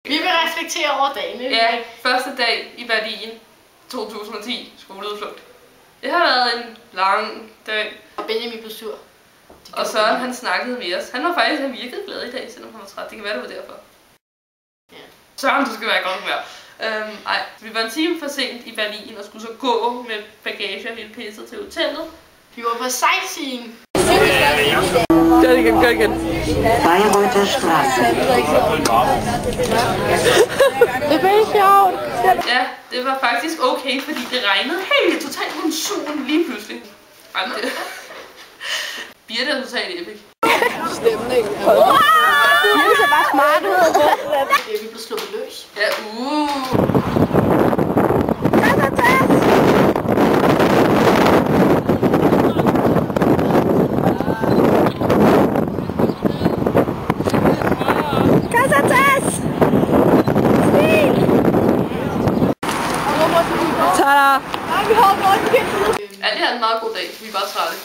Vi vil reflektere over dagen. Ja, første dag i Berlin 2010, skoleudflugt. Det har været en lang dag. Og Benjamin blev sur. Og Søren, han snakkede med os. Han virkede glad i dag, selvom han var træt. Det kan være, det var derfor. Ja. Søren, du skal være godt humør. Vi var en time for sent i Berlin og skulle så gå med bagage og hele pisset til hotellet. Vi var på sightseeing. Gør det igen. Bayreuther Straße. Det var sjovt. Ja, det var faktisk okay, fordi det regnede helt totalt monsun lige pludselig. Birte er totalt epic. Stemning. Det ser bare smart ud. Ja, vi blev sluppet løs. Ja, Ja, det er en meget god dag. Vi er bare trætte.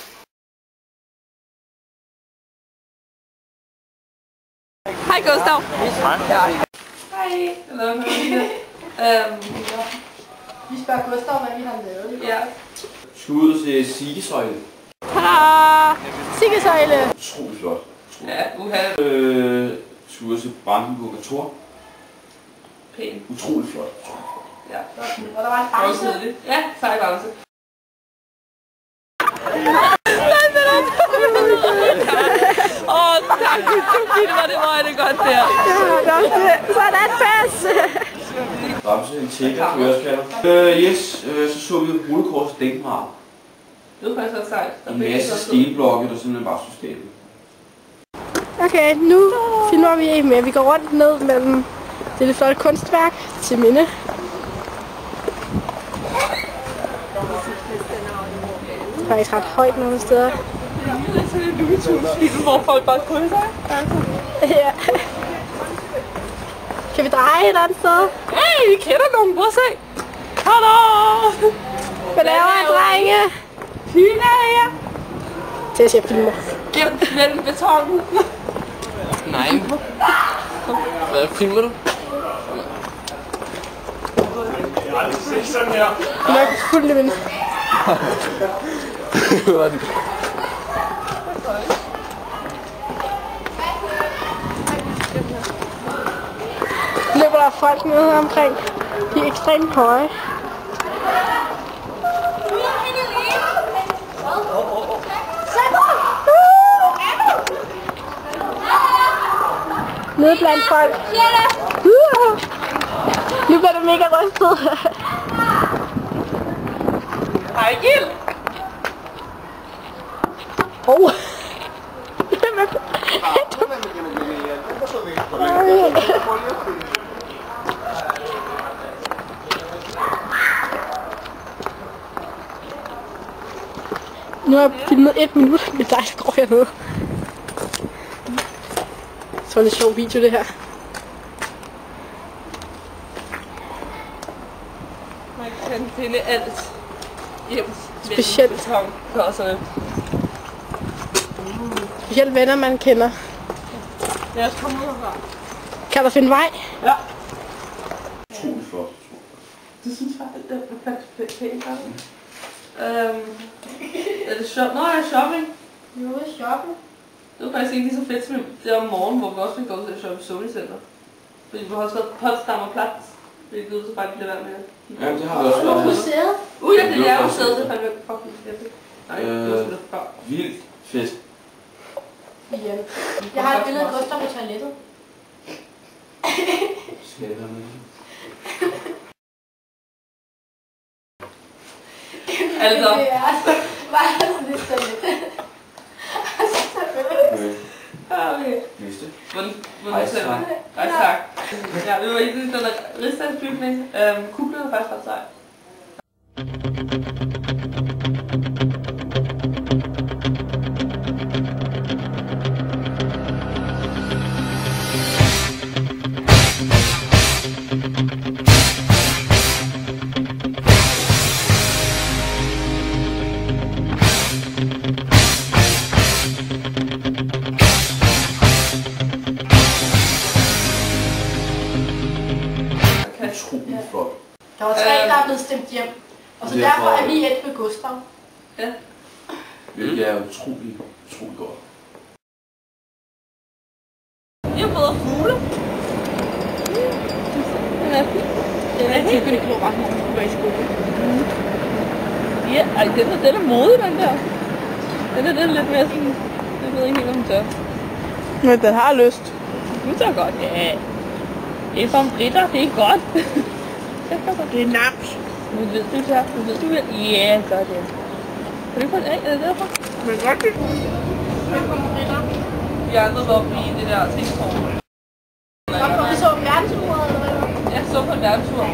Hej Gustav. Hej. Hej. Hello. Vi spørger Gustav, hvad vi har lavet. Ja. Skud til Sigesøjle. Tada! Sikkesøjle. Utrolig flot. Ja, uha. Skud til Brandenburger Tor. Pæn. Utrolig flot. Ja. Og der var en bamse. Ja, sej bamse. Tak. Det var det godt der. Sådan pas. Bamse, en tigger, køreskatter. Så vi rullekorts dækmark. Det var faktisk også sejt. En masse stenblokke, der simpelthen var systemet. Okay, nu filmer vi ikke mere. Vi går rundt ned mellem det lidt flotte kunstværk til minde. Det er faktisk ret højt nogle steder. Hvor folk bare krydser. Ja. Kan vi dreje et eller andet sted? Hey, vi kender nogen. Prøv at se. Hallo! Hvad laver I, drenge? Fine af jer. Til at se filmer. Gemt mellem betonen. Nej. Hvad filmer du? Nok fuldt vind. Løber der folk nede omkring. De er ekstremt høje. Nede blandt folk. Nu bliver det mega rystet. Hej, Gild. Oh. Nu har jeg filmet 1 minut med dig, så går jeg ned. Så er det en sjov video, det her. Man kan finde alt hjem. Specielt. Specielt venner, man kender. Lad os komme ud herfra. Kan der finde vej? Ja. Utrolig flot. Du synes faktisk, det er pænt. Er det shopping? Nå, er shopping? Nu er shopping. Det var faktisk ikke lige så fedt som det om morgenen, hvor vi også fik lov til at shoppe i Sony Center. Fordi vi har også været Potsdamer Platz. Hvilket så bare bliver værd med. Ja, det har vi også været. Museet. Ja, det er museet. Det fandt vi fucking fedt. Nej, det var sgu da før. Vildt fedt. Ja. Jeg har et billede af Gustav på toilettet. Skal jeg være med? Altså. Det er altså bare sådan lidt toilet. Okay. Næste. Hej, tak. Hej, tak. Ja, vi var i den der rigsdagsbygning. Kuplen er faktisk ret sej. utrolig flot. Der var 3, der er blevet stemt hjem. Og så derfor er vi et med Gustav. Ja. Hvilket er utrolig godt. Jeg har fået fugle. Den er fin. Den er helt vildt klog, ret i skole. Ja, ej, den er modig, den der. Den er lidt mere sådan... Jeg ved ikke helt, om den tør. Men den har lyst. Du tør godt, ja. Det er pomfritter, det er godt. Det er naps. Nu ved du det. Nu ved du vel. Ja, så er det. Kan du få en æg? Er det derfor? Men godt det. Vi andre var oppe i det der tingform. Vi så en verdenstur, eller hvad? Jeg så på en verdenstur.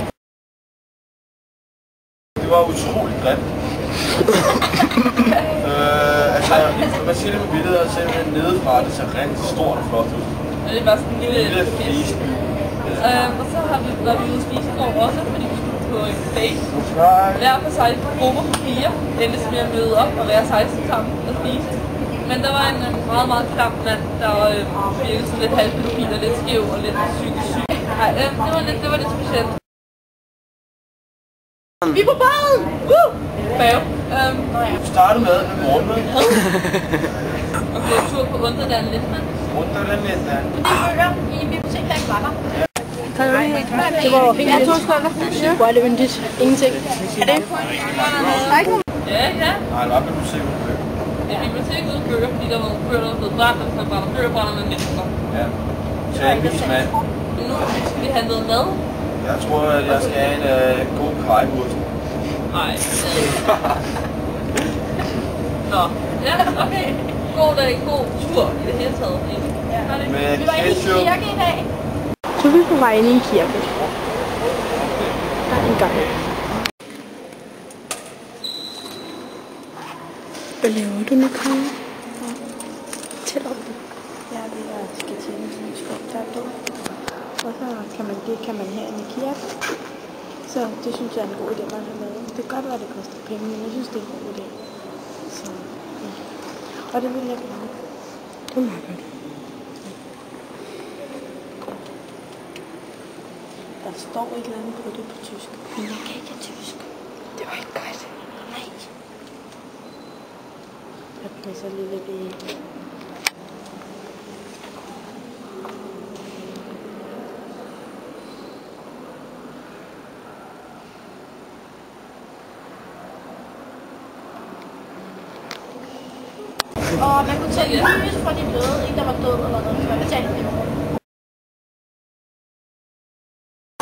Det var utroligt grimt. Man siger det på billedet, og simpelthen nedefra, det ser rigtig stort og flot ud. Og det var sådan en lille flist. Og så var vi ude at spise i går også, fordi vi skulle på en date. Hver for sig grupper på 4, endelig med at møde op og være 16 sammen og spise. Men der var en meget, meget klam mand, der virkede sådan lidt halvpædofil og lidt skæv og lidt psykisk syg. Nej, det var lidt specielt. Vi er på baden! Bave. Du startede med morgenmad. Og blev tur på Underland lidt, men... Underland lidt, ja. De bøger i biblioteket, der ikke var der. Det var fint. Jeg tog skåler. Hvor er det yndigt. Ingenting. Er det? Ja. Nej, hvad vil du se ud bøger? Ja, biblioteket uden bøger, fordi der var nogle bøger, der var blevet brændt, og hvis man brænder bøger, brænder man mennesker. Ja. Så jeg ikke viser mand. Nu skal vi have noget mad. Jeg tror, at jeg skal have en god kajburt. Nej. Nå, ja, okay. God dag, god tur i det hele taget. Med Vi var inde i kirke i dag. Så er vi på vej ind i en kirke. Der er en gang. Hvad laver du nu, Karin? Tæl op. Ja, vi skal til en skov, der er død. Og så kan man herinde i kirke. Så det synes jeg er en god idé, man har lavet. Det kan godt være, det koster penge, men jeg synes, det er en god idé. Så, ja. Og det vil jeg gerne. Det er meget godt. Der står et eller andet på det på tysk. Men jeg kan ikke tysk. Det var ikke godt. Nej. Jeg presser lige lidt i. Og man kunne tage lys fra de døde, en der var død eller noget. Så man betalte det.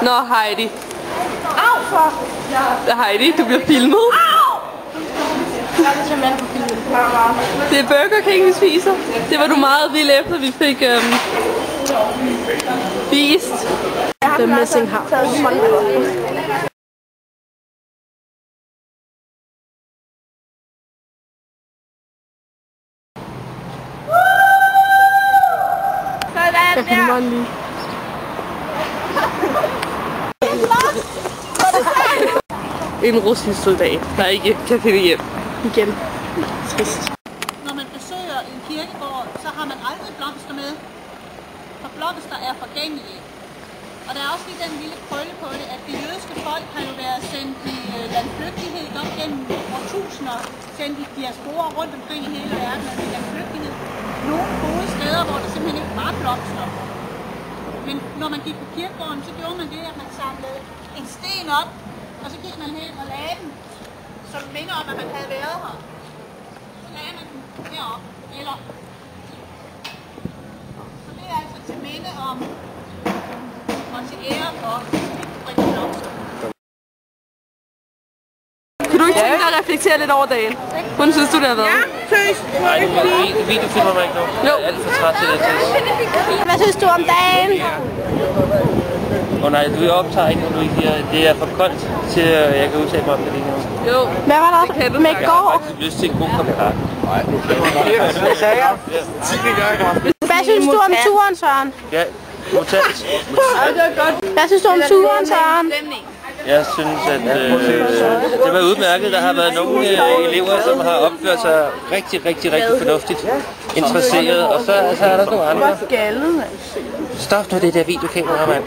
Nå, Heidi. Au for! Heidi, du bliver filmet. Au! Jeg er til mand på filmen. Det er Burger King, vi spiser. Det var du meget vild efter, vi fik vist. The Missing House. Jeg filmer den lige. En russisk soldat, der ikke kan finde hjem. Igen. Trist. Når man besøger en kirkegård, så har man aldrig blomster med, for blomster er forgængelige. Og der er også lige den lille krølle på det, at det jødiske folk har jo været sendt i landflygtighed op gennem årtusinder, sendt i diaspora rundt omkring i hele verden, og i landflygtighed. Nogle gode steder, hvor der simpelthen ikke var blomster. Men når man gik på kirkegården, så gjorde man det, at man samlede en sten op, og så gik man hen og lagde den, som minder om, at man havde været her. Så lagde man den heroppe, eller... Så det er altså til minde om, og til ære for rigtig blomster. Kunne du ikke tænke dig at reflektere lidt over dagen? Hvordan synes du, det har været? Ja, Nej, du videofilmer mig ikke nu. Jeg er alt for træt til det. Hvad synes du om dagen? Nej, du optager ikke, når du ikke siger, det er for koldt til, at jeg kan udtale mig om det lige nu. Jo. Hvad var der med Jeg går? har faktisk lyst til en god kop kaffe. Hvad synes du om turen, Søren? Ja, mutant. Hvad synes du om turen, Søren? Jeg synes, at det var udmærket. Der har været nogle elever, som har opført sig rigtig fornuftigt, interesseret, og så er der nogle andre. Stop nu det der videokamera, mand.